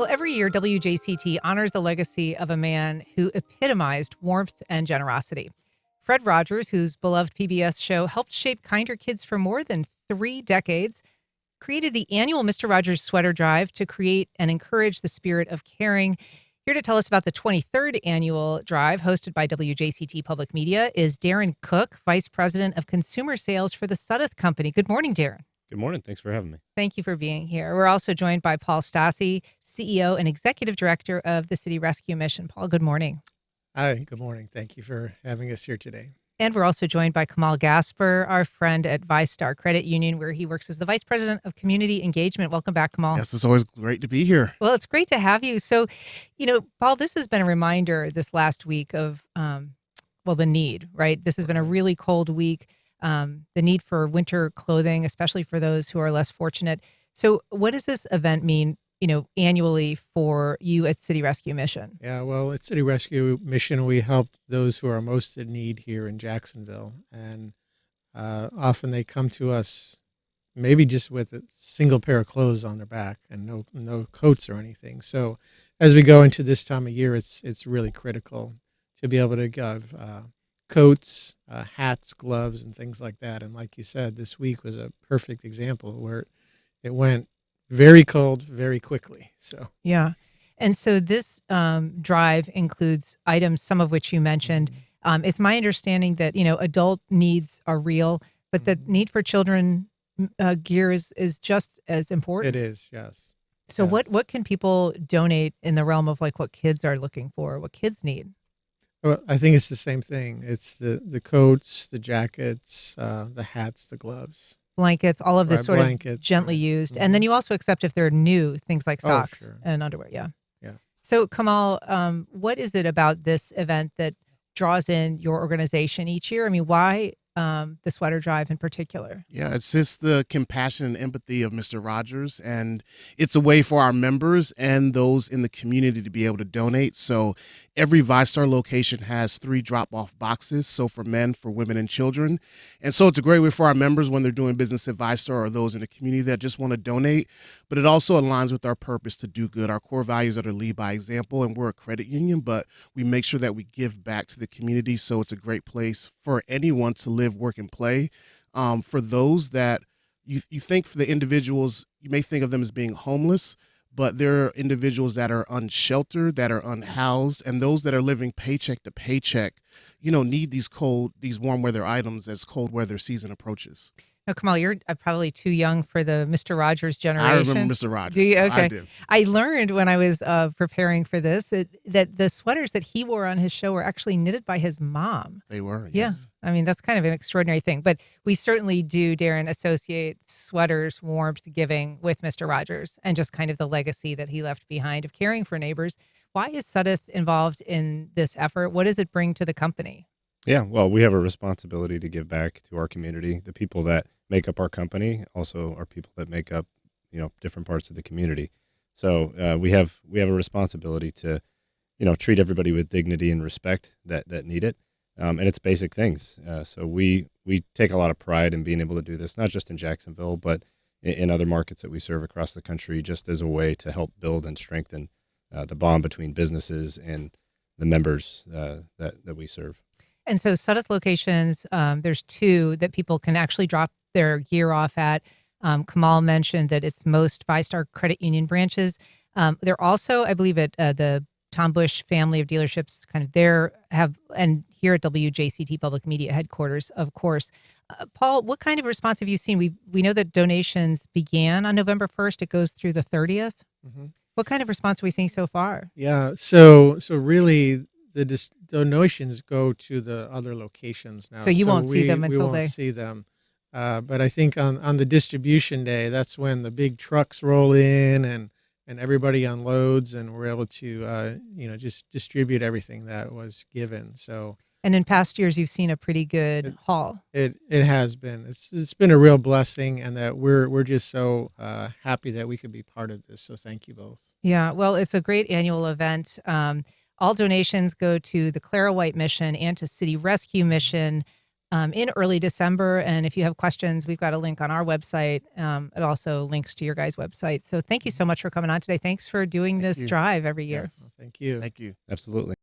Well, every year, WJCT honors the legacy of a man who epitomized warmth and generosity. Fred Rogers, whose beloved PBS show helped shape kinder kids for more than 3 decades, created the annual Mr. Rogers Sweater Drive to create and encourage the spirit of caring. Here to tell us about the 23rd annual drive, hosted by WJCT Public Media, is Darren Cook, Vice President of Consumer Sales for the Suddath Company. Good morning, Darren. Good morning. Thanks for having me. Thank you for being here. We're also joined by Paul Stasi, CEO and Executive Director of the City Rescue Mission. Paul, good morning. Hi, good morning. Thank you for having us here today. And we're also joined by Kemal Gasper, our friend at VyStar Credit Union, where he works as the Vice President of Community Engagement. Welcome back, Kemal. Yes, it's always great to be here. Well, it's great to have you. So, Paul, this has been a reminder this last week of, the need, right? This has been a really cold week. The need for winter clothing, especially for those who are less fortunate. So what does this event mean, annually for you at City Rescue Mission? Yeah, well, at City Rescue Mission, we help those who are most in need here in Jacksonville. And often they come to us maybe just with a single pair of clothes on their back and no coats or anything. So as we go into this time of year, it's really critical to be able to give coats, hats, gloves, and things like that. And like you said, this week was a perfect example where it went very cold very quickly. So yeah. And so this drive includes items, some of which you mentioned. It's my understanding that, adult needs are real, but the need for children gear is just as important. It is, yes. So Yes. what can people donate in the realm of like what kids are looking for, what kids need? Well, I think it's the same thing. It's the coats, the jackets, the hats, the gloves. Blankets, all of this Right, sort of blankets, gently right. used. And then you also accept if they're new, things like Oh, socks sure. and underwear. Yeah. Yeah. So Kamal, what is it about this event that draws in your organization each year? I mean, why the sweater drive in particular? Yeah, it's just the compassion and empathy of Mr. Rogers, and it's a way for our members and those in the community to be able to donate. So every VyStar location has 3 drop-off boxes, so for men, for women, and children. And so it's a great way for our members when they're doing business at VyStar or those in the community that just want to donate. But it also aligns with our purpose to do good. Our core values are to lead by example, and we're a credit union, but we make sure that we give back to the community. So it's a great place for anyone to live, work, and play. For those that you think for the individuals, you may think of them as being homeless, but there are individuals that are unsheltered, that are unhoused, and those that are living paycheck to paycheck, need these warm weather items as cold weather season approaches. No, Kamal, you're probably too young for the Mr. Rogers generation. I remember Mr. Rogers. Do you? Okay. I do. I learned when I was preparing for this that the sweaters that he wore on his show were actually knitted by his mom. They were, Yeah. yes. I mean, that's kind of an extraordinary thing. But we certainly do, Darren, associate sweaters, warmth, giving with Mr. Rogers and just kind of the legacy that he left behind of caring for neighbors. Why is Suddath involved in this effort? What does it bring to the company? Yeah, well, we have a responsibility to give back to our community. The people that make up our company also are people that make up, different parts of the community. So we have a responsibility to, treat everybody with dignity and respect that need it, and it's basic things. So we take a lot of pride in being able to do this, not just in Jacksonville, but in other markets that we serve across the country, just as a way to help build and strengthen the bond between businesses and the members that we serve. And so Suddath locations, there's 2 that people can actually drop their gear off at. Kamal mentioned that it's most VyStar Credit Union branches. They're also, I believe, at the Tom Bush family of dealerships, kind of and here at WJCT Public Media headquarters, of course. Paul, what kind of response have you seen? We know that donations began on November 1st. It goes through the 30th. Mm-hmm. What kind of response are we seeing so far? Yeah, so really the donations go to the other locations now. So you won't see them we until won't see them. But I think on the distribution day, that's when the big trucks roll in and everybody unloads, and we're able to just distribute everything that was given. So And in past years, you've seen a pretty good haul. it has been it's been a real blessing, and that we're just so happy that we could be part of this. So thank you both. Yeah, well, it's a great annual event. All donations go to the Clara White Mission and to City Rescue Mission. in early December. And if you have questions, we've got a link on our website. It also links to your guys' website. So thank you so much for coming on today. Thanks for doing Thank this you. drive every year. Yes. Thank you. Thank you. Absolutely.